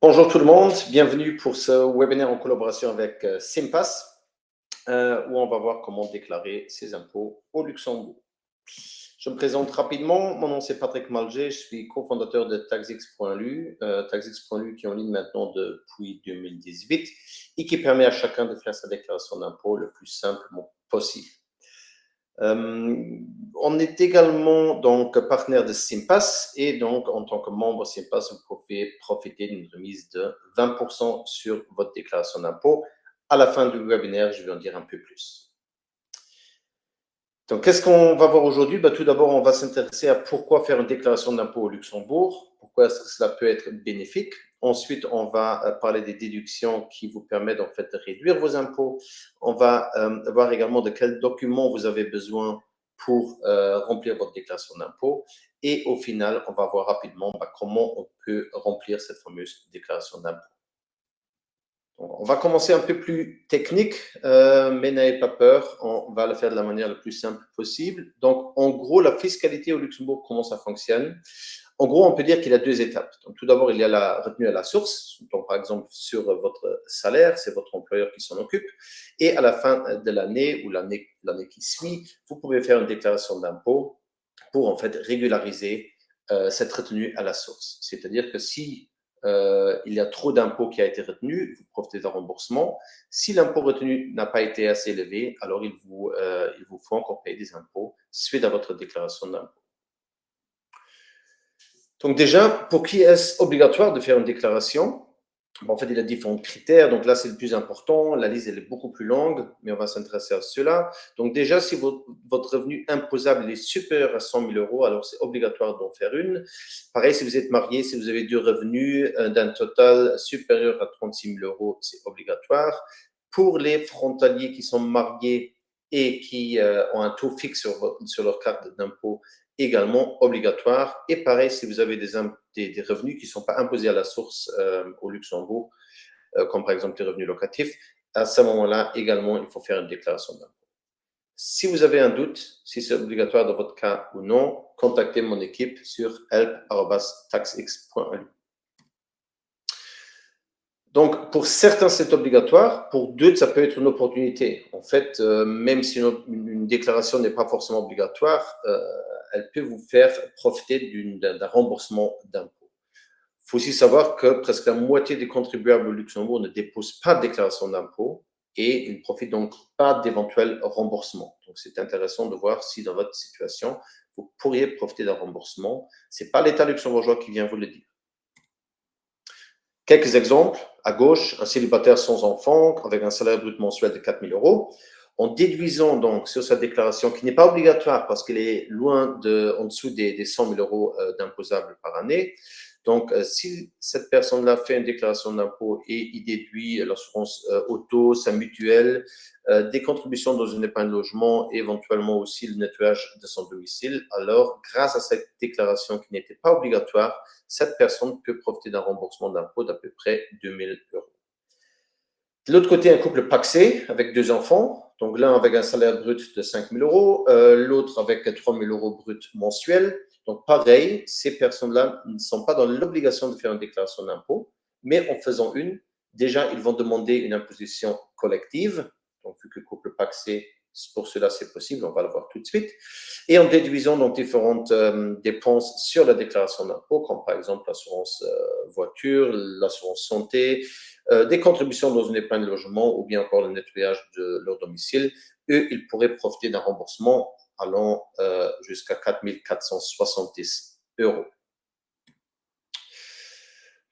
Bonjour tout le monde, bienvenue pour ce webinaire en collaboration avec Simpass, où on va voir comment déclarer ses impôts au Luxembourg. Je me présente rapidement, mon nom c'est Patrick Malger, je suis cofondateur de TaxX.lu, TaxX.lu qui est en ligne maintenant depuis 2018 et qui permet à chacun de faire sa déclaration d'impôt le plus simplement possible. On est également donc partenaire de Simpass et donc en tant que membre Simpass, vous pouvez profiter d'une remise de 20% sur votre déclaration d'impôt. À la fin du webinaire, je vais en dire un peu plus. Donc, qu'est-ce qu'on va voir aujourd'hui? Tout d'abord, on va s'intéresser à pourquoi faire une déclaration d'impôt au Luxembourg, pourquoi est-ce que cela peut être bénéfique. Ensuite, on va parler des déductions qui vous permettent en fait de réduire vos impôts. On va voir également de quels documents vous avez besoin pour remplir votre déclaration d'impôt. Et au final, on va voir rapidement comment on peut remplir cette fameuse déclaration d'impôt. Donc, on va commencer un peu plus technique, mais n'ayez pas peur, on va le faire de la manière la plus simple possible. Donc, en gros, la fiscalité au Luxembourg, comment ça fonctionne? En gros, on peut dire qu'il y a deux étapes. Donc, tout d'abord, il y a la retenue à la source. Donc, par exemple, sur votre salaire, c'est votre employeur qui s'en occupe. Et à la fin de l'année ou l'année qui suit, vous pouvez faire une déclaration d'impôt pour en fait régulariser cette retenue à la source. C'est-à-dire que si il y a trop d'impôts qui a été retenu, vous profitez d'un remboursement. Si l'impôt retenu n'a pas été assez élevé, alors il vous faut encore payer des impôts suite à votre déclaration d'impôt. Donc déjà, pour qui est-ce obligatoire de faire une déclaration? En fait, il y a différents critères. Donc là, c'est le plus important. La liste, elle est beaucoup plus longue, mais on va s'intéresser à cela. Donc déjà, si votre revenu imposable est supérieur à 100 000 euros, alors c'est obligatoire d'en faire une. Pareil, si vous êtes marié, si vous avez deux revenus d'un total supérieur à 36 000 euros, c'est obligatoire. Pour les frontaliers qui sont mariés et qui ont un taux fixe sur leur carte d'impôt, également obligatoire. Et pareil, si vous avez des revenus qui ne sont pas imposés à la source au Luxembourg, comme par exemple les revenus locatifs, à ce moment-là, également, il faut faire une déclaration d'impôt. Si vous avez un doute, si c'est obligatoire dans votre cas ou non, contactez mon équipe sur help@taxx.lu. Donc, pour certains, c'est obligatoire. Pour d'autres, ça peut être une opportunité. En fait, même si une déclaration n'est pas forcément obligatoire, elle peut vous faire profiter d'un remboursement d'impôt. Il faut aussi savoir que presque la moitié des contribuables au Luxembourg ne déposent pas de déclaration d'impôt et ils ne profitent donc pas d'éventuels remboursements. Donc, c'est intéressant de voir si dans votre situation, vous pourriez profiter d'un remboursement. Ce n'est pas l'État luxembourgeois qui vient vous le dire. Quelques exemples. À gauche, un célibataire sans enfant avec un salaire brut mensuel de 4 000 euros. En déduisant donc sur sa déclaration, qui n'est pas obligatoire parce qu'elle est en dessous des 100 000 euros d'imposables par année. Donc, si cette personne-là fait une déclaration d'impôt et il déduit l'assurance auto, sa mutuelle, des contributions dans une épargne logement et éventuellement aussi le nettoyage de son domicile, alors, grâce à cette déclaration qui n'était pas obligatoire, cette personne peut profiter d'un remboursement d'impôt d'à peu près 2 000 euros. De l'autre côté, un couple pacsé avec deux enfants. Donc, l'un avec un salaire brut de 5 000 euros, l'autre avec 3 000 euros brut mensuels. Donc, pareil, ces personnes-là ne sont pas dans l'obligation de faire une déclaration d'impôt, mais en faisant une, déjà, ils vont demander une imposition collective. Donc, vu que le couple pacsé, pour cela, c'est possible, on va le voir tout de suite. Et en déduisant donc différentes dépenses sur la déclaration d'impôt, comme par exemple l'assurance voiture, l'assurance santé, des contributions dans une épargne logement ou bien encore le nettoyage de leur domicile, eux, ils pourraient profiter d'un remboursement allant jusqu'à 4 470 euros.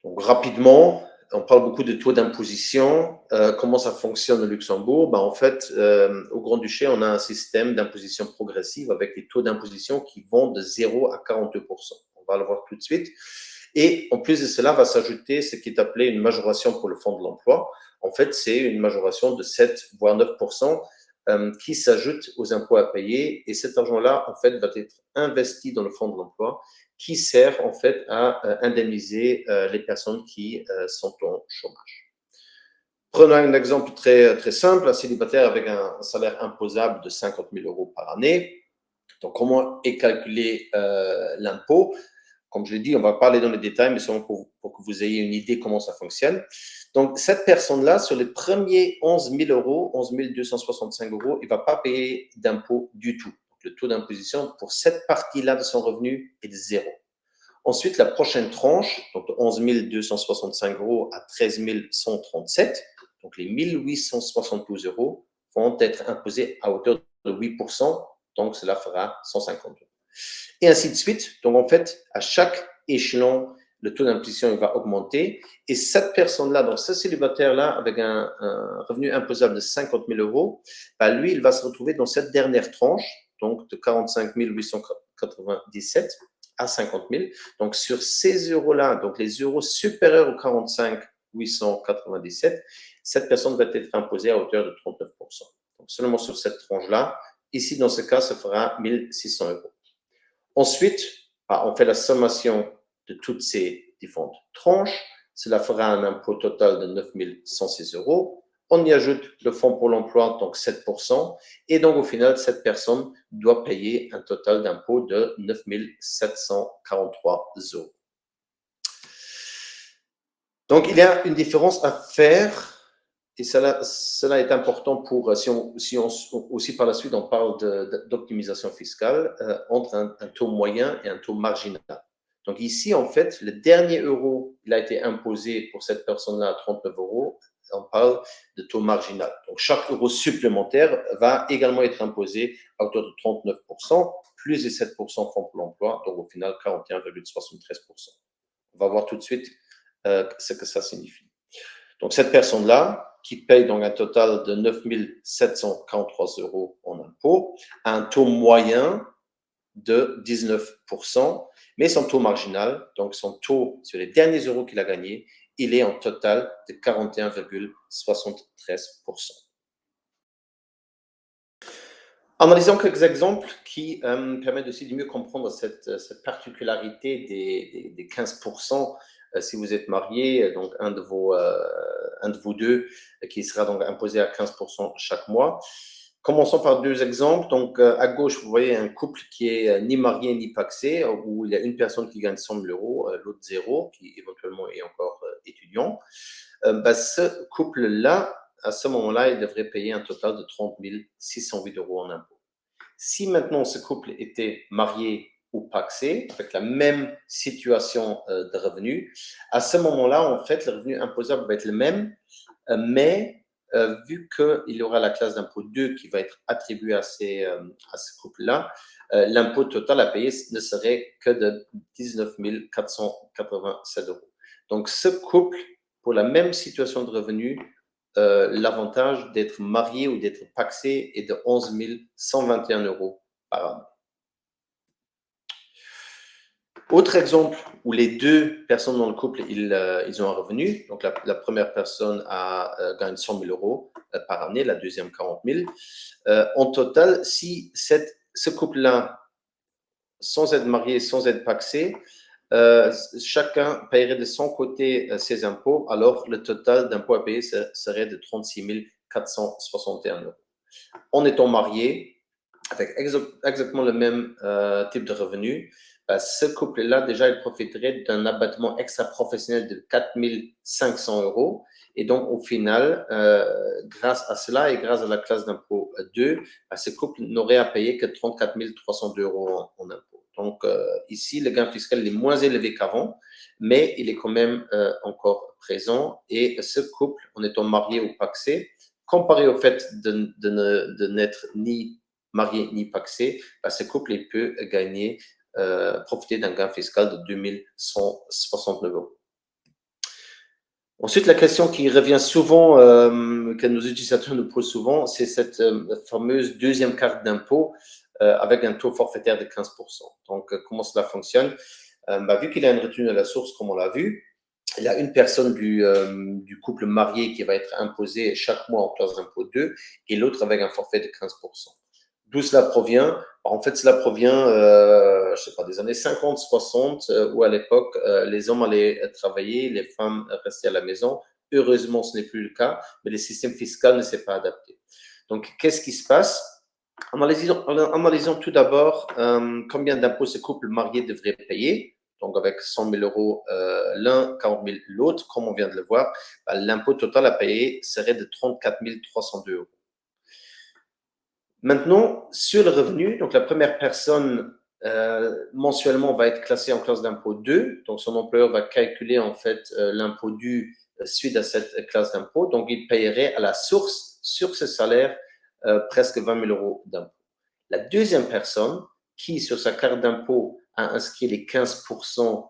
Donc, rapidement, on parle beaucoup de taux d'imposition. Comment ça fonctionne au Luxembourg? En fait, au Grand-Duché, on a un système d'imposition progressive avec des taux d'imposition qui vont de 0 à 42%. On va le voir tout de suite. Et en plus de cela, va s'ajouter ce qui est appelé une majoration pour le fonds de l'emploi. En fait, c'est une majoration de 7 voire 9% qui s'ajoute aux impôts à payer. Et cet argent-là, en fait, va être investi dans le fonds de l'emploi qui sert en fait à indemniser les personnes qui sont en chômage. Prenons un exemple très, très simple, un célibataire avec un salaire imposable de 50 000 euros par année. Donc, comment est calculé l'impôt? comme je l'ai dit, on va parler dans les détails, mais seulement pour que vous ayez une idée comment ça fonctionne. Donc, cette personne-là, sur les premiers 11 000 euros, 11 265 euros, il ne va pas payer d'impôt du tout. Donc, le taux d'imposition pour cette partie-là de son revenu est de 0. Ensuite, la prochaine tranche, donc de 11 265 euros à 13 137, donc les 1 872 euros vont être imposés à hauteur de 8%, donc cela fera 150 euros. Et ainsi de suite. Donc, en fait, à chaque échelon, le taux d'imposition va augmenter. Et cette personne-là, donc ce célibataire-là, avec un revenu imposable de 50 000 euros, bah, lui, il va se retrouver dans cette dernière tranche, donc de 45 897 à 50 000. Donc, sur ces euros-là, donc les euros supérieurs aux 45 897, cette personne va être imposée à hauteur de 39%. Donc, seulement sur cette tranche-là. Ici, dans ce cas, ça fera 1 600 euros. Ensuite, on fait la sommation de toutes ces différentes tranches. Cela fera un impôt total de 9 106 euros. On y ajoute le fonds pour l'emploi, donc 7%. Et donc, au final, cette personne doit payer un total d'impôt de 9 743 euros. Donc, il y a une différence à faire. Et cela est important pour, si on aussi par la suite, on parle d'optimisation fiscale entre un taux moyen et un taux marginal. Donc ici, en fait, le dernier euro, il a été imposé pour cette personne-là à 39 euros. On parle de taux marginal. Donc chaque euro supplémentaire va également être imposé à hauteur de 39%, plus les 7% fonds pour l'emploi, donc au final 41,73%. On va voir tout de suite ce que ça signifie. Donc, cette personne-là, qui paye donc un total de 9 743 euros en impôts, a un taux moyen de 19%, mais son taux marginal, donc son taux sur les derniers euros qu'il a gagnés, il est en total de 41,73%. Analysons quelques exemples qui permettent aussi de mieux comprendre cette particularité des 15% si vous êtes marié, donc un de vous deux qui sera donc imposé à 15% chaque mois. Commençons par deux exemples. Donc, à gauche, vous voyez un couple qui est ni marié ni pacsé, où il y a une personne qui gagne 100 000 euros, l'autre zéro, qui éventuellement est encore étudiant. Ce couple-là, à ce moment-là, il devrait payer un total de 30 608 euros en impôts. Si maintenant ce couple était marié ou pacsé, avec la même situation de revenus, à ce moment-là, en fait, le revenu imposable va être le même, mais vu qu'il y aura la classe d'impôt 2 qui va être attribuée à ce couple-là, l'impôt total à payer ne serait que de 19 487 euros. Donc, ce couple, pour la même situation de revenus, l'avantage d'être marié ou d'être pacsé est de 11 121 euros par an. Autre exemple où les deux personnes dans le couple, ils ont un revenu. Donc, la première personne gagne 100 000 euros par année, la deuxième 40 000. En total, si ce couple-là, sans être marié, sans être pacsé, chacun paierait de son côté ses impôts, alors le total d'impôts à payer serait de 36 461 euros. En étant marié, avec exactement le même type de revenu, ce couple-là, déjà, il profiterait d'un abattement extra-professionnel de 4 500 euros. Et donc, au final, grâce à cela et grâce à la classe d'impôt 2, ce couple n'aurait à payer que 34 302 euros en impôts. Donc, ici, le gain fiscal est moins élevé qu'avant, mais il est quand même encore présent. Et ce couple, en étant marié ou pacsé, comparé au fait de n'être ni marié ni pacsé, ce couple il peut profiter d'un gain fiscal de 2169 euros. Ensuite, la question qui revient souvent, que nos utilisateurs nous posent souvent, c'est cette fameuse deuxième carte d'impôt avec un taux forfaitaire de 15%. Donc, comment cela fonctionne? Vu qu'il y a une retenue à la source, comme on l'a vu, il y a une personne du couple marié qui va être imposée chaque mois en classe d'impôt 2 et l'autre avec un forfait de 15%. D'où cela provient? En fait, cela provient, je sais pas, des années 50, 60, où à l'époque, les hommes allaient travailler, les femmes restaient à la maison. Heureusement, ce n'est plus le cas, mais le système fiscal ne s'est pas adapté. Donc, qu'est-ce qui se passe? Analysons tout d'abord combien d'impôts ce couple marié devrait payer. donc avec 100 000 euros l'un, 40 000 l'autre, comme on vient de le voir, l'impôt total à payer serait de 34 302 euros. Maintenant, sur le revenu, donc la première personne mensuellement va être classée en classe d'impôt 2, donc son employeur va calculer en fait l'impôt dû suite à cette classe d'impôt, donc il paierait à la source sur ce salaire presque 20 000 euros d'impôt. La deuxième personne qui, sur sa carte d'impôt, a inscrit les 15%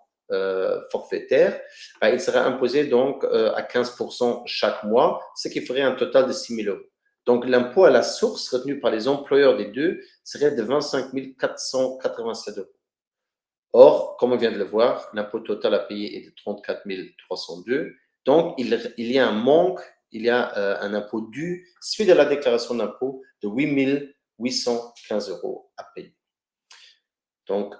forfaitaires, il sera imposé donc à 15% chaque mois, ce qui ferait un total de 6 000 euros. Donc, l'impôt à la source retenu par les employeurs des deux serait de 25 487 euros. Or, comme on vient de le voir, l'impôt total à payer est de 34 302. Donc, il y a un manque, il y a un impôt dû suite à la déclaration d'impôt de 8 815 euros à payer. Donc,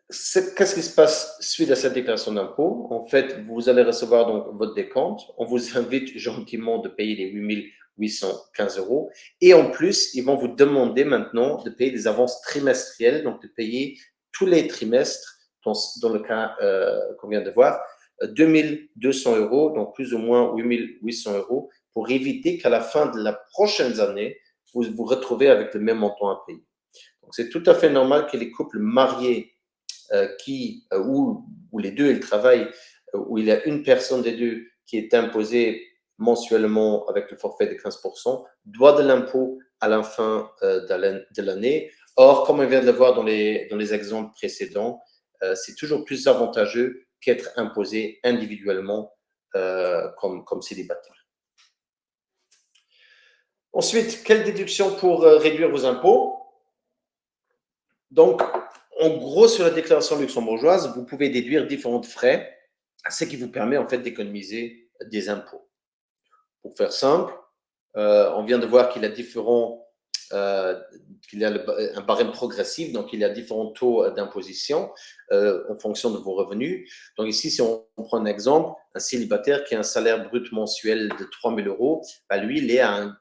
qu'est-ce qui se passe suite à cette déclaration d'impôt? En fait, vous allez recevoir donc votre décompte. On vous invite gentiment de payer les 8 815 euros. Et en plus, ils vont vous demander maintenant de payer des avances trimestrielles, donc de payer tous les trimestres, dans le cas qu'on vient de voir, 2 200 euros, donc plus ou moins 8 800 euros, pour éviter qu'à la fin de la prochaine année, vous vous retrouvez avec le même montant à payer. Donc, c'est tout à fait normal que les couples mariés où les deux ils travaillent, où il y a une personne des deux qui est imposée mensuellement avec le forfait de 15%, doit de l'impôt à la fin de l'année. Or, comme on vient de le voir dans les exemples précédents, c'est toujours plus avantageux qu'être imposé individuellement comme célibataire. Ensuite, quelle déduction pour réduire vos impôts? Donc, en gros, sur la déclaration luxembourgeoise, vous pouvez déduire différents frais, ce qui vous permet en fait d'économiser des impôts. Pour faire simple, on vient de voir qu'il y a un barème progressif, donc il y a différents taux d'imposition en fonction de vos revenus. Donc ici, si on prend un exemple, un célibataire qui a un salaire brut mensuel de 3 000 euros, lui, il est à un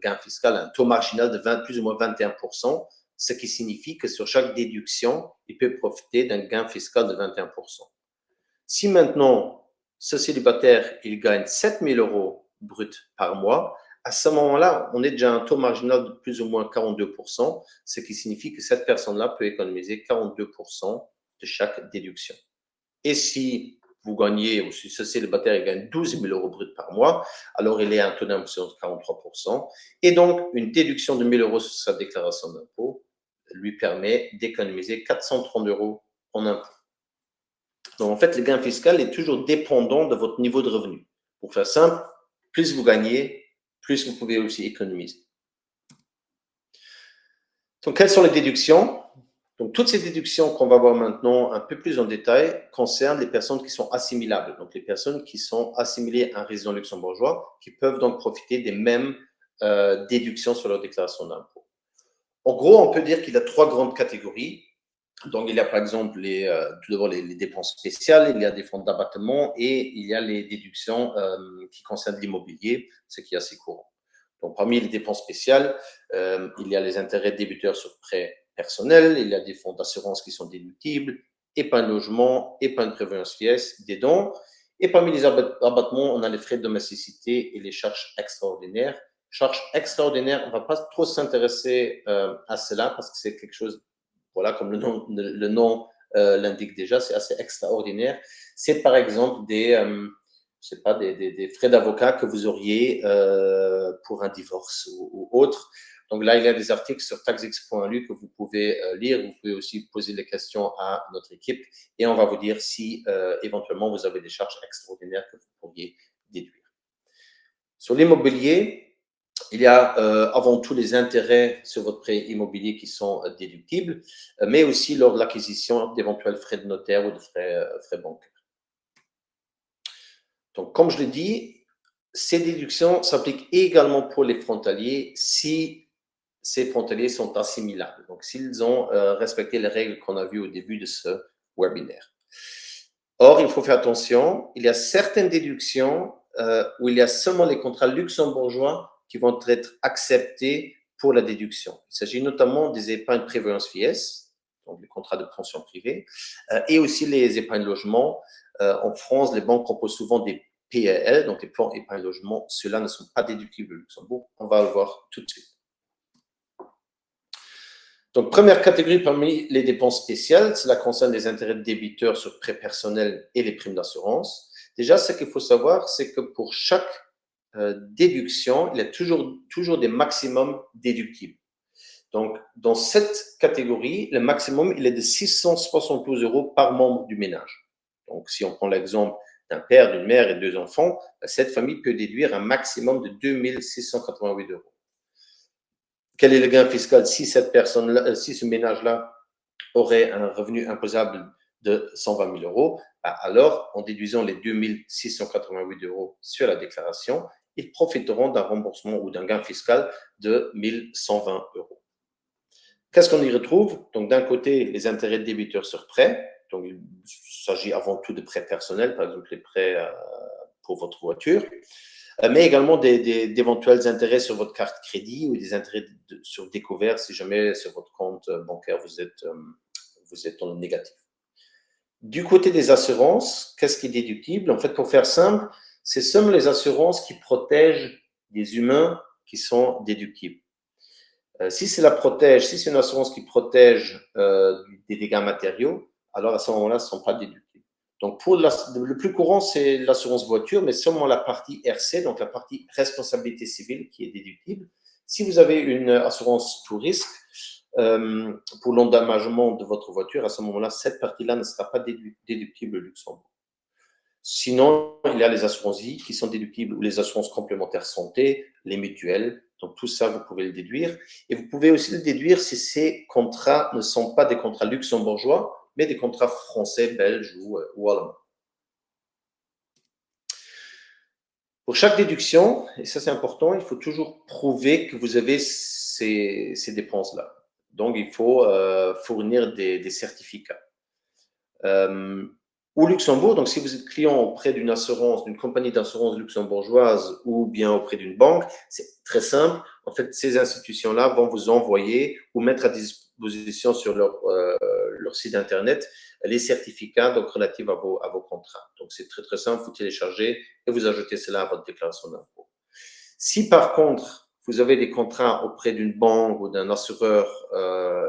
gain fiscal, un taux marginal de plus ou moins 21%, ce qui signifie que sur chaque déduction, il peut profiter d'un gain fiscal de 21%. Si maintenant, ce célibataire, il gagne 7 000 euros brut par mois, à ce moment-là, on est déjà à un taux marginal de plus ou moins 42%, ce qui signifie que cette personne-là peut économiser 42% de chaque déduction. Et si vous gagnez, ou si ce célibataire il gagne 12 000 euros brut par mois, alors il est à un taux d'imposition de 43%. Et donc, une déduction de 1 000 euros sur sa déclaration d'impôt lui permet d'économiser 430 euros en impôt. Donc, en fait, le gain fiscal est toujours dépendant de votre niveau de revenu. Pour faire simple, plus vous gagnez, plus vous pouvez aussi économiser. Donc, quelles sont les déductions? Donc, toutes ces déductions qu'on va voir maintenant un peu plus en détail concernent les personnes qui sont assimilables. Donc, les personnes qui sont assimilées à un résident luxembourgeois, qui peuvent donc profiter des mêmes déductions sur leur déclaration d'impôt. En gros, on peut dire qu'il y a trois grandes catégories. Donc, il y a par exemple tout d'abord les dépenses spéciales, il y a des fonds d'abattement et il y a les déductions qui concernent l'immobilier, ce qui est assez courant. Donc, parmi les dépenses spéciales, il y a les intérêts débiteurs sur prêts personnels, il y a des fonds d'assurance qui sont déductibles, épargne logement, épargne prévoyance vieillesse, des dons. Et parmi les abattements, on a les frais de domesticité et les charges extraordinaires. Charges extraordinaires, on ne va pas trop s'intéresser à cela parce que c'est quelque chose, voilà, comme le nom l'indique déjà, c'est assez extraordinaire. C'est par exemple des frais d'avocat que vous auriez pour un divorce ou autre. Donc là, il y a des articles sur taxx.lu que vous pouvez lire. Vous pouvez aussi poser des questions à notre équipe et on va vous dire si éventuellement vous avez des charges extraordinaires que vous pourriez déduire. Sur l'immobilier, il y a avant tout les intérêts sur votre prêt immobilier qui sont déductibles, mais aussi lors de l'acquisition d'éventuels frais de notaire ou de frais bancaires. Donc, comme je l'ai dit, ces déductions s'appliquent également pour les frontaliers si ces frontaliers sont assimilables. Donc, s'ils ont respecté les règles qu'on a vues au début de ce webinaire. Or, il faut faire attention, il y a certaines déductions où il y a seulement les contrats luxembourgeois qui vont être acceptés pour la déduction. Il s'agit notamment des épargnes prévoyance vieillesse, donc les contrats de pension privée, et aussi les épargnes logement. En France, les banques proposent souvent des PEL, donc les plans épargne logement. Ceux-là ne sont pas déductibles au Luxembourg. On va le voir tout de suite. Donc, première catégorie parmi les dépenses spéciales, cela concerne les intérêts de débiteurs sur prêts personnels et les primes d'assurance. Déjà, ce qu'il faut savoir, c'est que pour chaque déduction, il y a toujours des maximums déductibles. Donc, dans cette catégorie, le maximum, il est de 672 € par membre du ménage. Donc, si on prend l'exemple d'un père, d'une mère et 2 enfants, cette famille peut déduire un maximum de 2688 €. Quel est le gain fiscal si si ce ménage-là aurait un revenu imposable de 120 000 €? Alors, en déduisant les 2688 € sur la déclaration, ils profiteront d'un remboursement ou d'un gain fiscal de 1120 €. Qu'est-ce qu'on y retrouve? Donc, d'un côté, les intérêts de débiteurs sur prêt. Donc, il s'agit avant tout de prêts personnels, par exemple les prêts pour votre voiture, mais également d'éventuels intérêts sur votre carte crédit ou des intérêts sur découvert si jamais sur votre compte bancaire vous êtes en négatif. Du côté des assurances, qu'est-ce qui est déductible? En fait, pour faire simple, c'est seulement les assurances qui protègent les humains qui sont déductibles. Si c'est une assurance qui protège des dégâts matériaux, alors à ce moment-là, ce ne sont pas déductibles. Donc, le plus courant, c'est l'assurance voiture, mais seulement la partie RC, donc la partie responsabilité civile, qui est déductible. Si vous avez une assurance tout risque pour l'endommagement de votre voiture, à ce moment-là, cette partie-là ne sera pas déductible au Luxembourg. Sinon, il y a les assurances vie qui sont déductibles ou les assurances complémentaires santé, les mutuelles. Donc, tout ça, vous pouvez le déduire. Et vous pouvez aussi le déduire si ces contrats ne sont pas des contrats luxembourgeois, mais des contrats français, belges ou allemands. Pour chaque déduction, et ça c'est important, il faut toujours prouver que vous avez ces dépenses-là. Donc, il faut fournir des certificats. Au Luxembourg, donc si vous êtes client auprès d'une assurance, d'une compagnie d'assurance luxembourgeoise ou bien auprès d'une banque, c'est très simple. En fait, ces institutions-là vont vous envoyer ou mettre à disposition sur leur site internet les certificats donc, relatifs à vos contrats. Donc, c'est très, très simple. Vous téléchargez et vous ajoutez cela à votre déclaration d'impôt. Si par contre, vous avez des contrats auprès d'une banque ou d'un assureur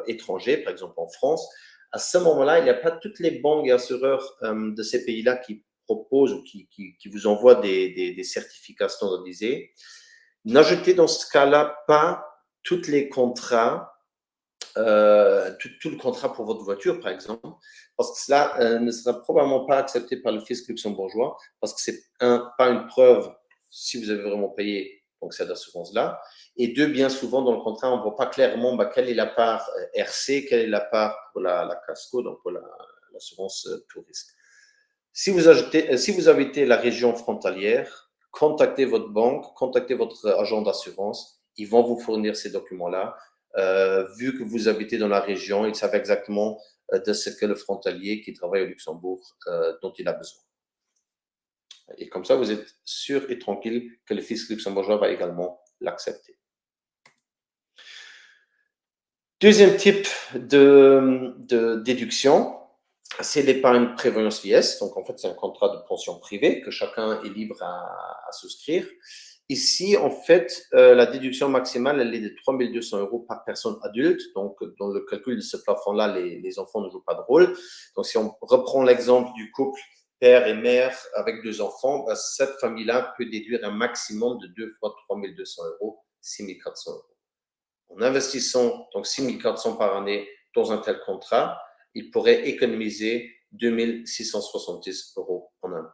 étranger, par exemple en France, à ce moment-là, il n'y a pas toutes les banques et assureurs de ces pays-là qui proposent ou qui vous envoient des certificats standardisés. N'ajoutez dans ce cas-là pas tous les contrats, tout le contrat pour votre voiture, par exemple, parce que cela ne sera probablement pas accepté par le fisc luxembourgeois, parce que ce n'est pas une preuve si vous avez vraiment payé donc cette assurance-là. Et deux, bien souvent, dans le contrat, on ne voit pas clairement quelle est la part RC, quelle est la part pour la casco, donc pour l'assurance tout risque. Si vous habitez la région frontalière, contactez votre banque, contactez votre agent d'assurance. Ils vont vous fournir ces documents-là. Vu que vous habitez dans la région, ils savent exactement de ce que le frontalier qui travaille au Luxembourg, dont il a besoin. Et comme ça, vous êtes sûr et tranquille que le fisc luxembourgeois va également l'accepter. Deuxième type de déduction, c'est l'épargne prévoyance vieillesse. Donc, en fait, c'est un contrat de pension privée que chacun est libre à souscrire. Ici, en fait, la déduction maximale, elle est de 3 200 € par personne adulte. Donc, dans le calcul de ce plafond-là, les enfants ne jouent pas de rôle. Donc, si on reprend l'exemple du couple père et mère avec 2 enfants, cette famille-là peut déduire un maximum de 2 fois 3 200 €, 6 400 €. En investissant donc 6 400 € par année dans un tel contrat, il pourrait économiser 2 670 € en impôts.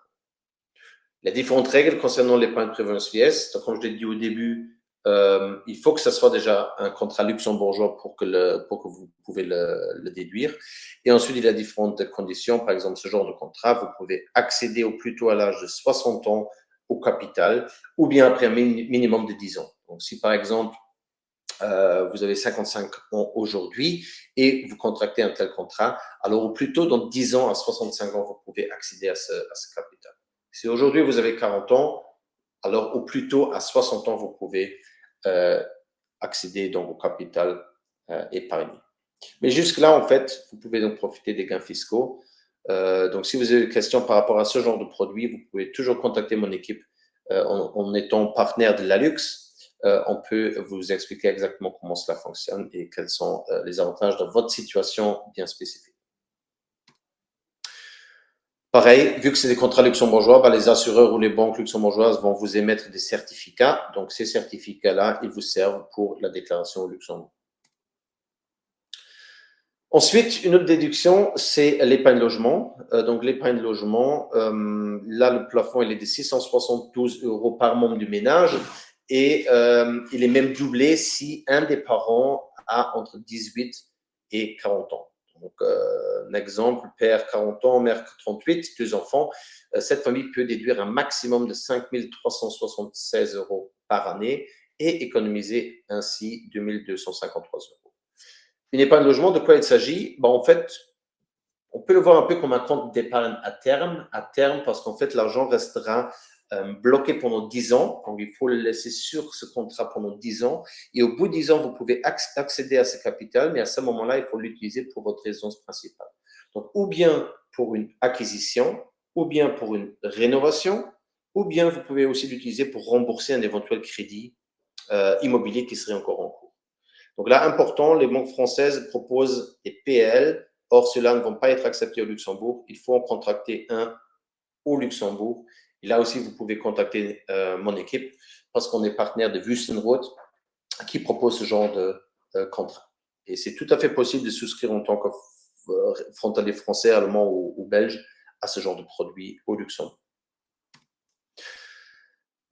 Il y a différentes règles concernant l'épargne prévoyance vieillesse. Donc, comme je l'ai dit au début, il faut que ce soit déjà un contrat luxembourgeois pour que vous pouvez le déduire. Et ensuite, il y a différentes conditions. Par exemple, ce genre de contrat, vous pouvez accéder au plus tôt à l'âge de 60 ans au capital ou bien après un minimum de 10 ans. Donc, si par exemple, vous avez 55 ans aujourd'hui et vous contractez un tel contrat, alors au plus tôt, dans 10 ans à 65 ans, vous pouvez accéder à ce capital. Si aujourd'hui vous avez 40 ans, alors au plus tôt à 60 ans, vous pouvez accéder donc au capital épargné. Mais jusque-là, en fait, vous pouvez donc profiter des gains fiscaux. Donc, si vous avez des questions par rapport à ce genre de produit, vous pouvez toujours contacter mon équipe en étant partenaire de Lalux. On peut vous expliquer exactement comment cela fonctionne et quels sont les avantages dans votre situation bien spécifique. Pareil, vu que c'est des contrats luxembourgeois, bah, les assureurs ou les banques luxembourgeoises vont vous émettre des certificats. Donc, ces certificats-là, ils vous servent pour la déclaration au Luxembourg. Ensuite, une autre déduction, c'est l'épargne logement. Donc, l'épargne logement, là, le plafond, il est de 672 € par membre du ménage et il est même doublé si un des parents a entre 18 et 40 ans. Donc, un exemple, père 40 ans, mère 38, deux enfants. Cette famille peut déduire un maximum de 5 376 € par année et économiser ainsi 2 253 €. Une épargne logement, de quoi il s'agit? En fait, on peut le voir un peu comme un compte d'épargne à terme parce qu'en fait, l'argent restera bloqué pendant 10 ans. Donc, il faut le laisser sur ce contrat pendant 10 ans. Et au bout de 10 ans, vous pouvez accéder à ce capital, mais à ce moment-là, il faut l'utiliser pour votre résidence principale. Donc, ou bien pour une acquisition, ou bien pour une rénovation, ou bien vous pouvez aussi l'utiliser pour rembourser un éventuel crédit immobilier qui serait encore en cours. Donc là, important, les banques françaises proposent des PL. Or, ceux-là ne vont pas être acceptés au Luxembourg. Il faut en contracter un au Luxembourg. Et là aussi, vous pouvez contacter mon équipe parce qu'on est partenaire de Wüstenrot qui propose ce genre de contrat. Et c'est tout à fait possible de souscrire en tant que frontalier français, allemand ou belge à ce genre de produit au Luxembourg.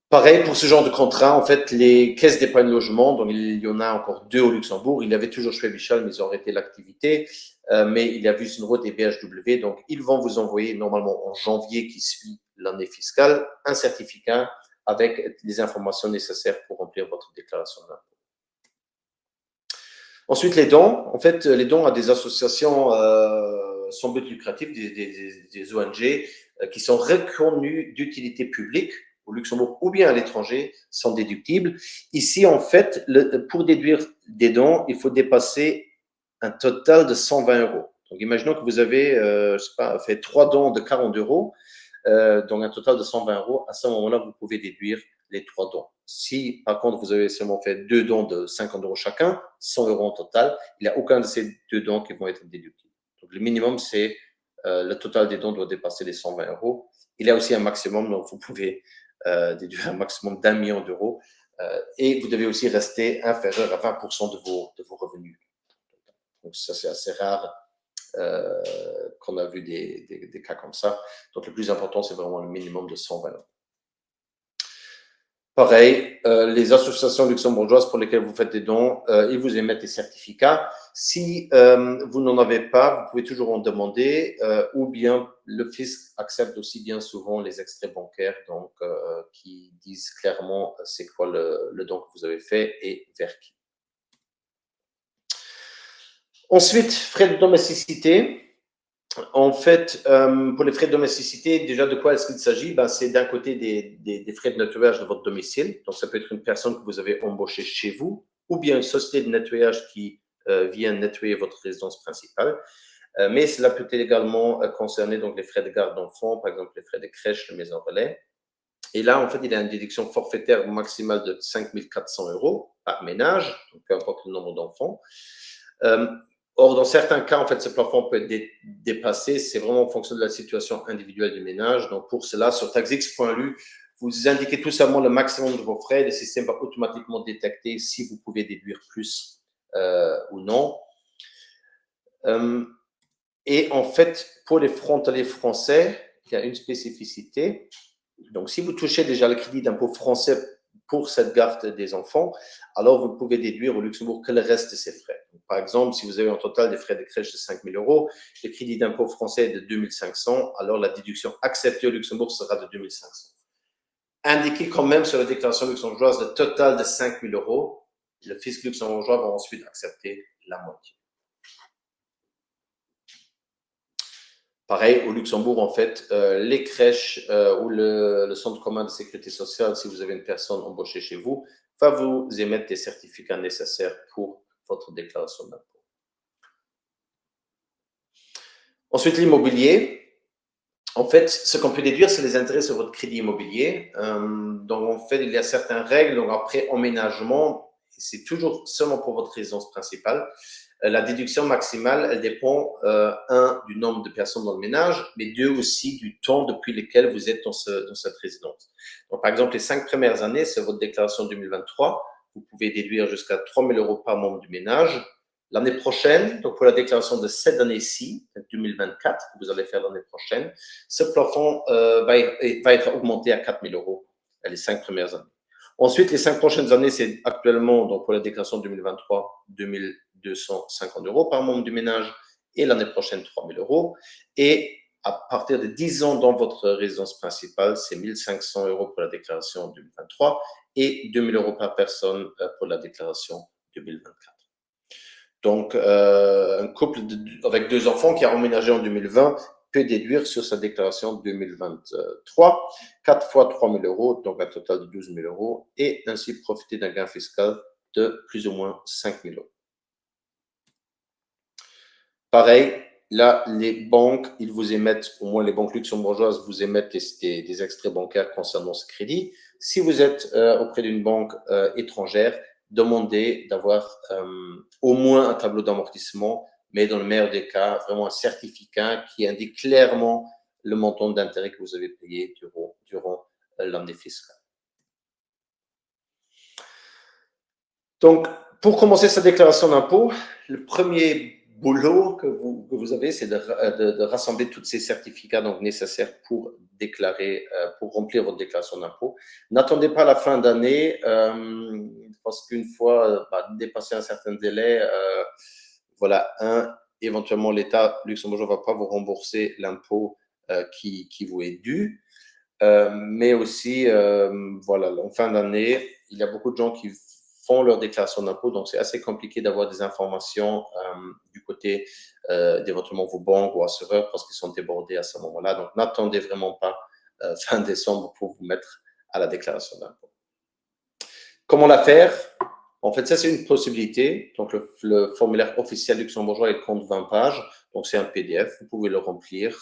Pareil, pour ce genre de contrat, en fait, les caisses d'épargne logement, donc il y en a encore 2 au Luxembourg. Il y avait toujours Schwäbisch, mais ils ont arrêté l'activité. Mais il y a Wüstenrot et BHW. Donc, ils vont vous envoyer normalement en janvier qui suit l'année fiscale un certificat avec les informations nécessaires pour remplir votre déclaration d'impôt. Ensuite, les dons. En fait, les dons à des associations sans but lucratif, des ONG qui sont reconnues d'utilité publique au Luxembourg ou bien à l'étranger sont déductibles. Ici, en fait, pour déduire des dons, il faut dépasser un total de 120 €. Donc, imaginons que vous avez, je sais pas, fait 3 dons de 40 €, donc un total de 120 €. À ce moment-là, vous pouvez déduire les 3 dons. Si, par contre, vous avez seulement fait 2 dons de 50 € chacun, 100 € en total, il n'y a aucun de ces 2 dons qui vont être déductibles. Donc, le minimum, c'est le total des dons doit dépasser les 120 €. Il y a aussi un maximum, donc vous pouvez déduire un maximum d'1 million d'euros. Et vous devez aussi rester inférieur à 20% de vos revenus. Donc, ça, c'est assez rare qu'on a vu des cas comme ça. Donc, le plus important, c'est vraiment le minimum de 120 €. Pareil, les associations luxembourgeoises pour lesquelles vous faites des dons, ils vous émettent des certificats. Si vous n'en avez pas, vous pouvez toujours en demander, ou bien le fisc accepte aussi bien souvent les extraits bancaires, donc qui disent clairement c'est quoi le don que vous avez fait et vers qui. Ensuite, frais de domesticité. En fait, pour les frais de domesticité, déjà de quoi est-ce qu'il s'agit? C'est d'un côté des frais de nettoyage de votre domicile. Donc, ça peut être une personne que vous avez embauchée chez vous ou bien une société de nettoyage qui vient nettoyer votre résidence principale. Mais cela peut également concerner donc, les frais de garde d'enfants, par exemple les frais de crèche, les maisons relais. Et là, en fait, il y a une déduction forfaitaire maximale de 5 400 € par ménage, donc peu importe le nombre d'enfants. Or, dans certains cas, en fait, ce plafond peut être dépassé. C'est vraiment en fonction de la situation individuelle du ménage. Donc, pour cela, sur taxx.lu, vous indiquez tout simplement le maximum de vos frais. Le système va automatiquement détecter si vous pouvez déduire plus ou non. Et en fait, pour les frontaliers français, il y a une spécificité. Donc, si vous touchez déjà le crédit d'impôt français pour cette garde des enfants, alors vous pouvez déduire au Luxembourg que le reste de ces frais. Donc, par exemple, si vous avez en total des frais de crèche de 5 000 €, le crédit d'impôt français est de 2 500, alors la déduction acceptée au Luxembourg sera de 2 500. Indiquez quand même sur la déclaration luxembourgeoise le total de 5 000 €. Le fisc luxembourgeois va ensuite accepter la moitié. Pareil, au Luxembourg, en fait, les crèches ou le centre commun de sécurité sociale, si vous avez une personne embauchée chez vous, va vous émettre des certificats nécessaires pour votre déclaration d'impôt. Ensuite, l'immobilier. En fait, ce qu'on peut déduire, c'est les intérêts sur votre crédit immobilier. Donc, en fait, il y a certaines règles. Donc, après emménagement, c'est toujours seulement pour votre résidence principale. La déduction maximale, elle dépend, un, du nombre de personnes dans le ménage, mais deux aussi du temps depuis lequel vous êtes dans cette résidence. Donc, par exemple, les 5 premières années, c'est votre déclaration 2023. Vous pouvez déduire jusqu'à 3 000 euros par membre du ménage. L'année prochaine, donc pour la déclaration de cette année-ci, 2024, que vous allez faire l'année prochaine, ce plafond va être augmenté à 4 000 euros les 5 premières années. Ensuite, les 5 prochaines années, c'est actuellement, donc pour la déclaration 2023, 250 euros par membre du ménage et l'année prochaine, 3 000 euros. Et à partir de 10 ans dans votre résidence principale, c'est 1 500 euros pour la déclaration 2023 et 2 000 euros par personne pour la déclaration 2024. Donc, un couple avec 2 enfants qui a emménagé en 2020 peut déduire sur sa déclaration 2023 4 fois 3 000 euros, donc un total de 12 000 euros, et ainsi profiter d'un gain fiscal de plus ou moins 5 000 euros. Pareil, là, les banques, ils vous émettent, au moins les banques luxembourgeoises, vous émettent des extraits bancaires concernant ce crédit. Si vous êtes auprès d'une banque étrangère, demandez d'avoir au moins un tableau d'amortissement, mais dans le meilleur des cas, vraiment un certificat qui indique clairement le montant d'intérêt que vous avez payé durant l'année fiscale. Donc, pour commencer sa déclaration d'impôt, le premier boulot que vous avez, c'est de rassembler tous ces certificats donc nécessaires pour déclarer, pour remplir votre déclaration d'impôt. N'attendez pas la fin d'année, parce qu'une fois dépassé un certain délai, voilà, éventuellement l'État luxembourgeois ne va pas vous rembourser l'impôt qui vous est dû. Mais aussi, voilà, en fin d'année, il y a beaucoup de gens qui font leur déclaration d'impôt, donc c'est assez compliqué d'avoir des informations du côté d'éventuellement vos banques ou assureurs parce qu'ils sont débordés à ce moment-là. Donc, n'attendez vraiment pas fin décembre pour vous mettre à la déclaration d'impôt. Comment la faire? En fait, ça, c'est une possibilité. Donc, le formulaire officiel luxembourgeois, il compte 20 pages. Donc, c'est un PDF. Vous pouvez le remplir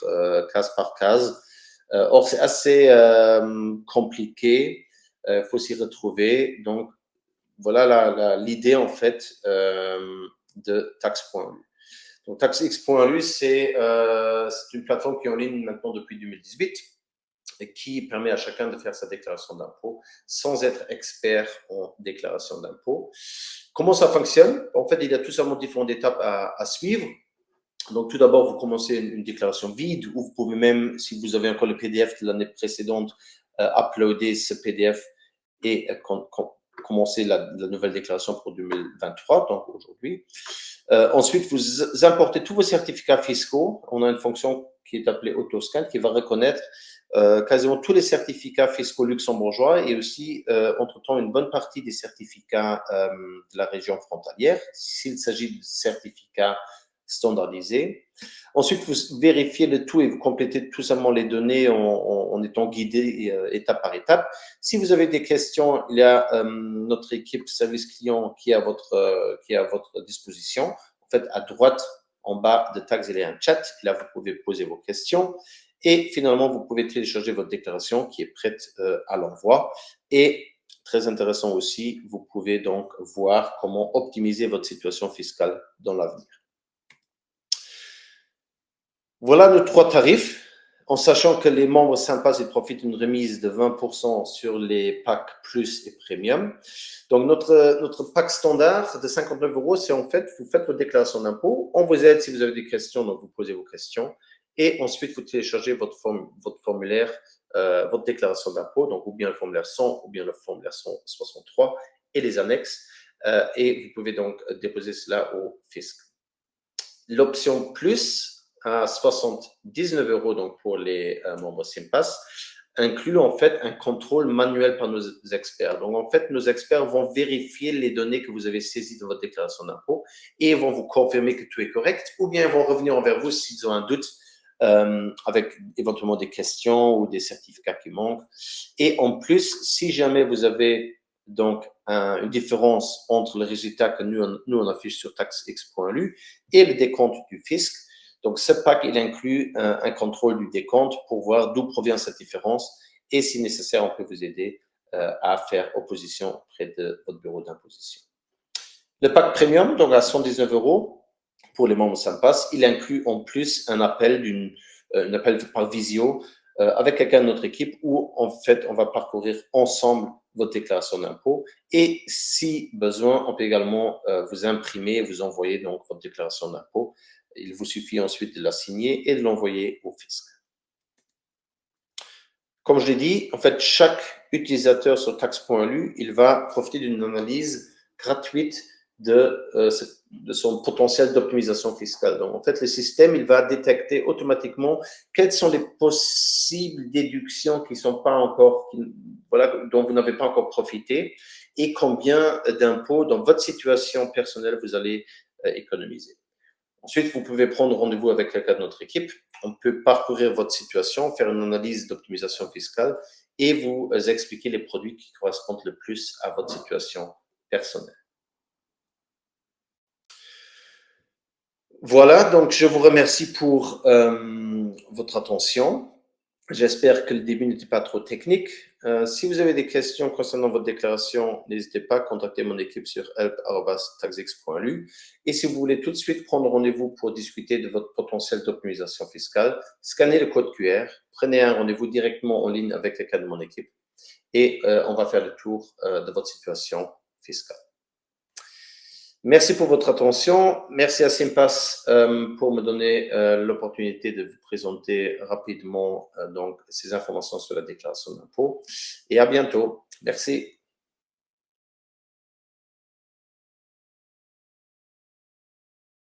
case par case. Or, c'est assez compliqué. Il faut s'y retrouver. Donc, voilà l'idée, en fait, de Tax.lu. Donc, TaxX.lu, c'est une plateforme qui est en ligne maintenant depuis 2018 et qui permet à chacun de faire sa déclaration d'impôt sans être expert en déclaration d'impôt. Comment ça fonctionne? En fait, il y a tout simplement différentes étapes à suivre. Donc, tout d'abord, vous commencez une déclaration vide ou vous pouvez même, si vous avez encore le PDF de l'année précédente, uploader ce PDF et commencer la nouvelle déclaration pour 2023, donc aujourd'hui. Ensuite, vous importez tous vos certificats fiscaux. On a une fonction qui est appelée Autoscan qui va reconnaître quasiment tous les certificats fiscaux luxembourgeois et aussi, entre-temps, une bonne partie des certificats de la région frontalière, s'il s'agit de certificats standardisés. Ensuite, vous vérifiez le tout et vous complétez tout simplement les données en étant guidé étape par étape. Si vous avez des questions, il y a notre équipe service client qui est à votre disposition. En fait, à droite, en bas de Tax, il y a un chat. Là, vous pouvez poser vos questions. Et finalement, vous pouvez télécharger votre déclaration qui est prête à l'envoi. Et très intéressant aussi, vous pouvez donc voir comment optimiser votre situation fiscale dans l'avenir. Voilà nos 3 tarifs, en sachant que les membres sympas, ils profitent d'une remise de 20% sur les packs plus et premium. Donc, notre pack standard de 59 euros, c'est en fait, vous faites votre déclaration d'impôt, on vous aide si vous avez des questions, donc vous posez vos questions, et ensuite, vous téléchargez votre formulaire, votre déclaration d'impôt, donc ou bien le formulaire 100 ou bien le formulaire 163 et les annexes, et vous pouvez donc déposer cela au fisc. L'option plus, à 79 euros donc pour les membres SIMPAS, inclut en fait un contrôle manuel par nos experts. Donc en fait, nos experts vont vérifier les données que vous avez saisies dans votre déclaration d'impôt et vont vous confirmer que tout est correct ou bien ils vont revenir envers vous s'ils ont un doute avec éventuellement des questions ou des certificats qui manquent. Et en plus, si jamais vous avez donc une différence entre le résultat que nous on affiche sur taxx.lu et le décompte du fisc, Donc, ce pack, il inclut un contrôle du décompte pour voir d'où provient cette différence et si nécessaire, on peut vous aider à faire opposition auprès de votre bureau d'imposition. Le pack premium, donc à 119 € pour les membres SAMPAS, il inclut en plus un appel par visio avec quelqu'un de notre équipe où en fait on va parcourir ensemble votre déclaration d'impôt et si besoin, on peut également vous imprimer et vous envoyer donc votre déclaration d'impôt. Il vous suffit ensuite de la signer et de l'envoyer au fisc. Comme je l'ai dit, en fait, chaque utilisateur sur tax.lu, il va profiter d'une analyse gratuite de son potentiel d'optimisation fiscale. Donc, en fait, le système, il va détecter automatiquement quelles sont les possibles déductions qui sont pas encore, dont vous n'avez pas encore profité et combien d'impôts dans votre situation personnelle vous allez économiser. Ensuite, vous pouvez prendre rendez-vous avec quelqu'un de notre équipe. On peut parcourir votre situation, faire une analyse d'optimisation fiscale et vous expliquer les produits qui correspondent le plus à votre situation personnelle. Voilà, donc je vous remercie pour votre attention. J'espère que le début n'était pas trop technique. Si vous avez des questions concernant votre déclaration, n'hésitez pas à contacter mon équipe sur help@taxx.lu. Et si vous voulez tout de suite prendre rendez-vous pour discuter de votre potentiel d'optimisation fiscale, scannez le code QR, prenez un rendez-vous directement en ligne avec quelqu'un de mon équipe et on va faire le tour de votre situation fiscale. Merci pour votre attention. Merci à Simpass pour me donner l'opportunité de vous présenter rapidement donc ces informations sur la déclaration d'impôt. Et à bientôt. Merci.